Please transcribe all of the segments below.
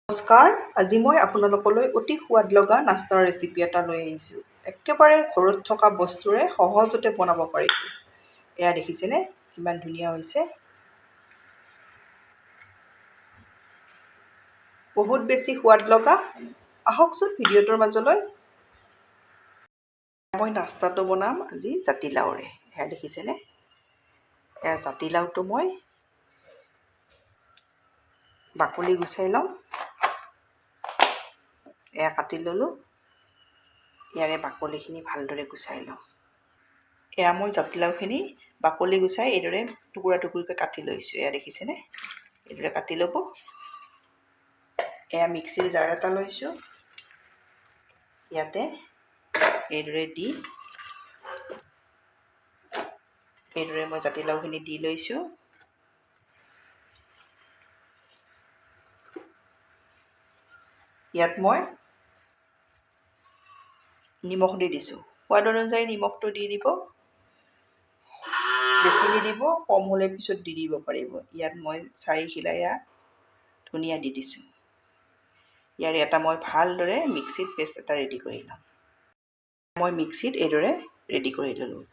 নমস্কাৰ, আজি মই আপোনালোকলৈ অতি সোৱাদ লগা নাস্তাৰ ৰেচিপি এটা লৈ আহিছোঁ। একেবাৰে ঘৰত থকা বস্তুৰে সহজতে বনাব পাৰি। এয়া দেখিছেনে কিমান ধুনীয়া হৈছে। বহুত বেছি সোৱাদ লগা। আহকচোন ভিডিঅ'টোৰ মাজলৈ। মই নাস্তাটো বনাম আজি জাতিলাওৰে। এয়া দেখিছেনে, এয়া জাতিলাওটো মই বাকলি গুচাই লওঁ। এয়া কাটি ল'লোঁ। ইয়াৰে বাকলিখিনি ভালদৰে গুচাই লওঁ। এয়া মই জাতিলাওখিনি বাকলি গুচাই এইদৰে টুকুৰা টুকুৰকৈ কাটি লৈছোঁ। এয়া দেখিছেনে, এইদৰে কাটি ল'ব। এয়া মিক্সিৰ জাৰ এটা লৈছোঁ। ইয়াতে এইদৰে মই জাতিলাওখিনি দি লৈছোঁ। ইয়াত মই নিমখ দি দিছোঁ। সোৱাদ অনুযায়ী নিমখটো দি দিব। বেছি নিদিব, কম হ'লে পিছত দি দিব পাৰিব। ইয়াত মই 4 খিলা ধনিয়া দি দিছোঁ। ইয়াৰ এটা মই ভালদৰে মিক্সিত পেষ্ট এটা ৰেডি কৰি ল'ম। মই মিক্সিত এইদৰে ৰেডি কৰি ল'লোঁ।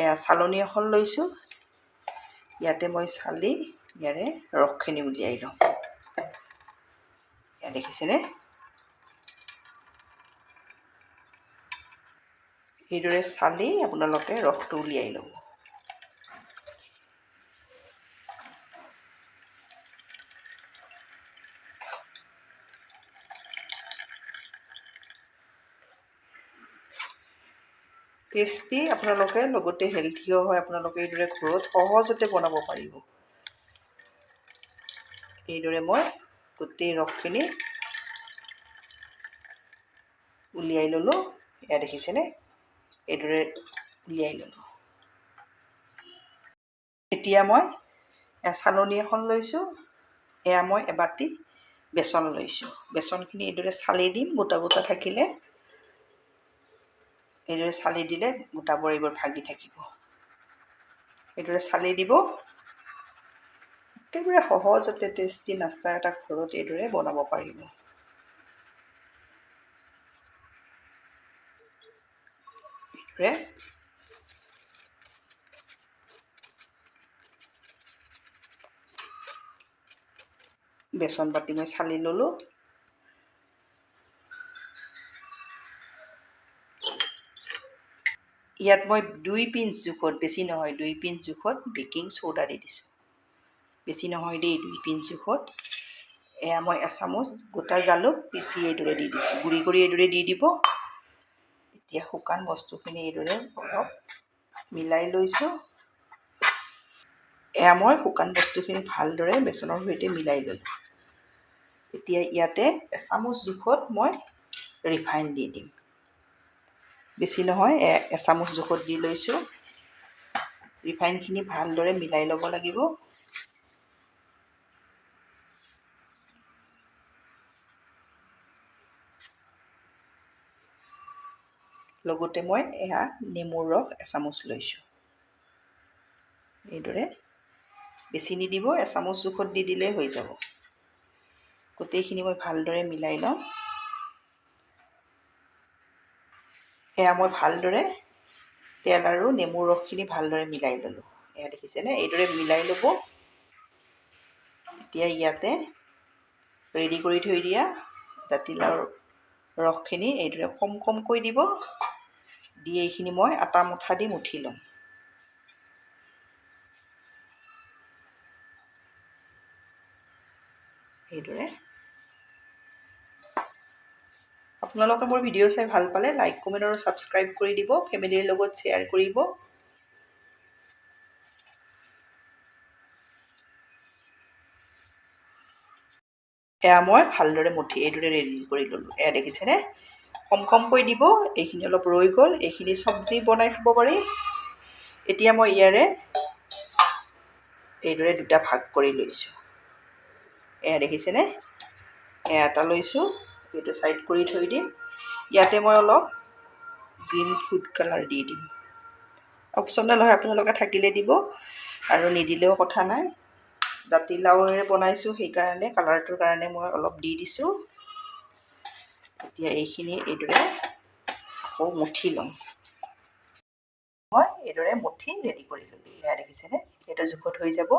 এয়া চালনী এখন লৈছোঁ। ইয়াতে মই চালি ইয়াৰে ৰসখিনি উলিয়াই লওঁ। এয়া দেখিছেনে, এইদৰে চালি আপোনালোকে ৰসটো উলিয়াই ল'ব। টেষ্টি আপোনালোকে লগতে হেল্থিও হয়। আপোনালোকে এইদৰে ঘৰত সহজতে বনাব পাৰিব। এইদৰে মই গোটেই ৰসখিনি উলিয়াই ল'লোঁ। এয়া দেখিছেনে, এইদৰে উলিয়াই ল'লোঁ। এতিয়া মই চালনী এখন লৈছোঁ। এয়া মই এবাটি বেচন লৈছোঁ। বেচনখিনি এইদৰে চালি দিম। গোটা গোটা থাকিলে এইদৰে চালি দিলে গোটাবোৰ এইবোৰ ভাগি থাকিব। এইদৰে চালি দিব। একেবাৰে সহজতে টেষ্টি নাস্তা এটা ঘৰত এইদৰে বনাব পাৰিব। এইদৰে বেচন বাটি মই চালি ল'লোঁ। ইয়াত মই 2 পিঞ্চ জোখত, বেছি নহয় 2 পিঞ্চ জোখত বেকিং চ'ডা দি দিছোঁ। বেছি নহয় দেই, 2 পিঞ্চ জোখত। এয়া মই এচামুচ গোটা জালুক পিচি এইদৰে দি দিছোঁ। গুড়ি কৰি এইদৰে দি দিব। এতিয়া শুকান বস্তুখিনি এইদৰে অলপ মিলাই লৈছোঁ। এয়া মই শুকান বস্তুখিনি ভালদৰে বেচনৰ সৈতে মিলাই ল'লোঁ। এতিয়া ইয়াতে এচামুচ জোখত মই ৰিফাইন দি দিম। বেছি নহয়, এচামুচ জোখত দি লৈছোঁ। ৰিফাইনখিনি ভালদৰে মিলাই ল'ব লাগিব। লগতে মই এয়া নেমুৰ ৰস এচামুচ লৈছোঁ। এইদৰে বেছি নিদিব, এচামুচ জোখত দি দিলেই হৈ যাব। গোটেইখিনি মই ভালদৰে মিলাই লওঁ। এয়া মই ভালদৰে তেল আৰু নেমুৰ ৰসখিনি ভালদৰে মিলাই ল'লোঁ। এয়া দেখিছেনে, এইদৰে মিলাই ল'ব। এতিয়া ইয়াতে ৰেডি কৰি থৈ দিয়া জাতিলাওৰ ৰসখিনি এইদৰে কম কমকৈ দিব। দি এইখিনি মই আটা মুঠা দি মুঠি ল'ম। এইদৰে আপোনালোকে মোৰ ভিডিঅ' চাই ভাল পালে লাইক, কমেণ্ট আৰু ছাবস্ক্ৰাইব কৰি দিব। ফেমিলিৰ লগত শ্বেয়াৰ কৰিব। এয়া মই ভালদৰে মুঠি এইদৰে ৰেডি কৰি ল'লোঁ। এয়া দেখিছেনে, কম কমকৈ দিব। এইখিনি অলপ ৰৈ গ'ল। এইখিনি চব্জি বনাই খাব পাৰি। এতিয়া মই ইয়াৰে এইদৰে 2টা ভাগ কৰি লৈছোঁ। এয়া দেখিছেনে, এয়া এটা লৈছোঁ। এইটো ছাইড কৰি থৈ দিম। ইয়াতে মই অলপ গ্ৰীণ ফুড কালাৰ দি দিম। অপশ্যনেল হয়, আপোনালোকে থাকিলে দিব আৰু নিদিলেও কথা নাই। জাতিলাওৰে বনাইছোঁ, সেইকাৰণে কালাৰটোৰ কাৰণে মই অলপ দি দিছোঁ। এতিয়া এইখিনি এইদৰে আকৌ মুঠি ল'ম। মই এইদৰে মুঠি ৰেডি কৰি ল'লোঁ। এয়া দেখিছেনে, এইটো জোখত হৈ যাব।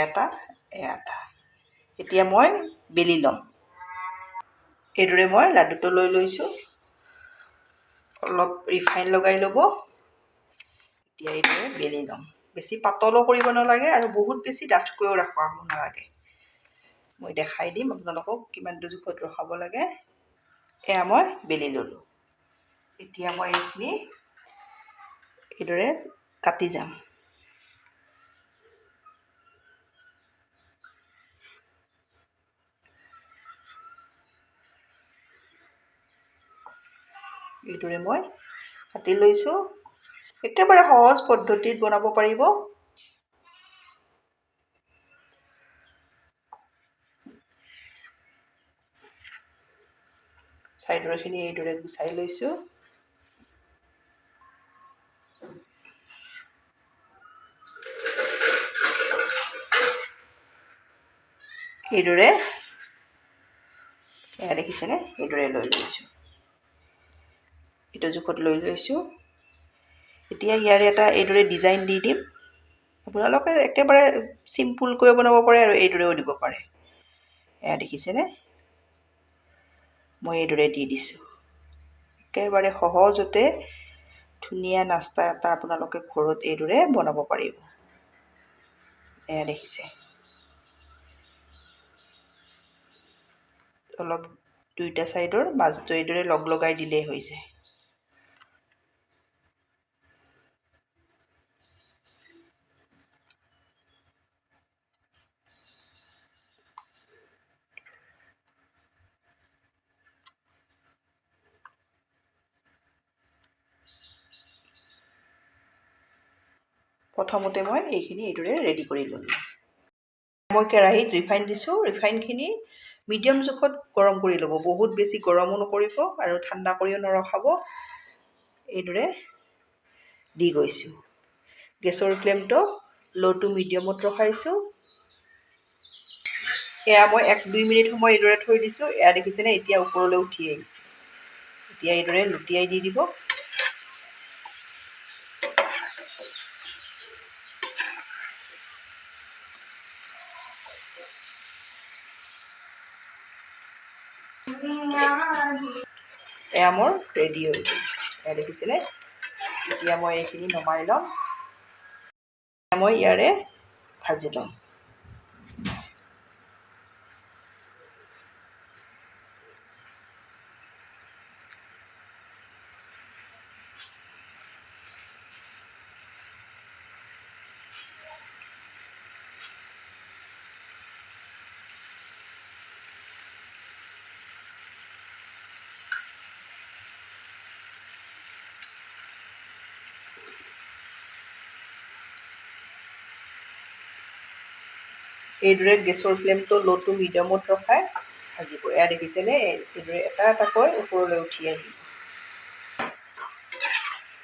এটা। এতিয়া মই বেলি ল'ম। এইদৰে মই লাডুটো লৈ লৈছোঁ। অলপ ৰিফাইন লগাই ল'ব। এতিয়া এইদৰে বেলি ল'ম। বেছি পাতলো কৰিব নালাগে আৰু বহুত বেছি ডাঠকৈও ৰখাব নালাগে। মই দেখাই দিম আপোনালোকক কিমানটো জোখত ৰখাব লাগে। এয়া মই বেলি ল'লোঁ। এতিয়া মই এইখিনি এইদৰে কাটি যাম। এইদৰে মই কাটি লৈছোঁ। একেবাৰে সহজ পদ্ধতিত বনাব পাৰিব। চাইডৰখিনি এইদৰে গুচাই লৈছোঁ। এইদৰে এয়া দেখিছেনে, এইদৰে লৈ লৈছোঁ। এইটো জোখত লৈ লৈছোঁ। এতিয়া ইয়াৰে এটা এইদৰে ডিজাইন দি দিম। আপোনালোকে একেবাৰে চিম্পুলকৈ বনাব পাৰে আৰু এইদৰেও দিব পাৰে। এয়া দেখিছেনে, মই এইদৰে দি দিছোঁ। একেবাৰে সহজতে ধুনীয়া নাস্তা এটা আপোনালোকে ঘৰত এইদৰে বনাব পাৰিব। এয়া দেখিছে, অলপ দুইটা চাইডৰ মাজটো এইদৰে লগাই দিলেই হৈ যায়। প্ৰথমতে মই এইখিনি এইদৰে ৰেডি কৰি ল'লোঁ। মই কেৰাহীত ৰিফাইন দিছোঁ। ৰিফাইনখিনি মিডিয়াম জোখত গৰম কৰি ল'ব। বহুত বেছি গৰমো নকৰিব আৰু ঠাণ্ডা কৰিও নৰখাব। এইদৰে দি গৈছোঁ। গেছৰ ফ্লেমটো ল' টু মিডিয়ামত ৰখাইছোঁ। এয়া মই 1-2 মিনিট সময় এইদৰে থৈ দিছোঁ। এয়া দেখিছেনে, এতিয়া ওপৰলৈ উঠি আহিছে। এতিয়া এইদৰে লুটিয়াই দি দিব। এয়া মোৰ ৰেডি হৈ গ'ল। এয়া দেখিছেনে, এতিয়া মই এইখিনি নমাই ল'ম। মই ইয়াৰে ভাজি ল'ম। এইদৰে গেছৰ ফ্লেমটো ল' টু মিডিয়ামত ৰখাই ভাজিব। এয়া দেখিছেনে, এইদৰে এটা এটাকৈ ওপৰলৈ উঠি আহিব।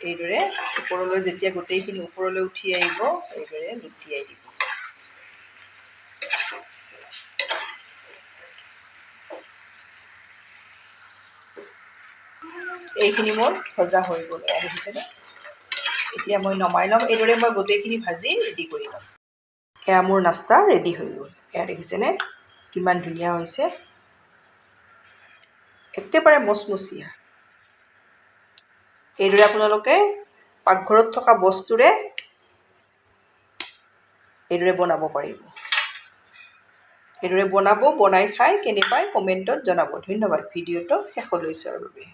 এইদৰে ওপৰলৈ যেতিয়া গোটেইখিনি ওপৰলৈ উঠি আহিব, এইদৰে লুটিয়াই দিব। এইখিনি মোৰ ভজা হৈ গ'ল। এয়া দেখিছেনে, এতিয়া মই নমাই ল'ম। এইদৰে মই গোটেইখিনি ভাজি ৰেডি কৰি ল'ম। এয়া মোৰ নাস্তা ৰেডি হৈ গ'ল। এয়া দেখিছেনে, কিমান ধুনীয়া হৈছে, একেবাৰে মচমচীয়া। এইদৰে আপোনালোকে পাকঘৰত থকা বস্তুৰে এইদৰে বনাব পাৰিব। এইদৰে বনাব, বনাই খাই কেনে পায় কমেণ্টত জনাব। ধন্যবাদ ভিডিঅ'টো শেষলৈ চোৱাৰ বাবে।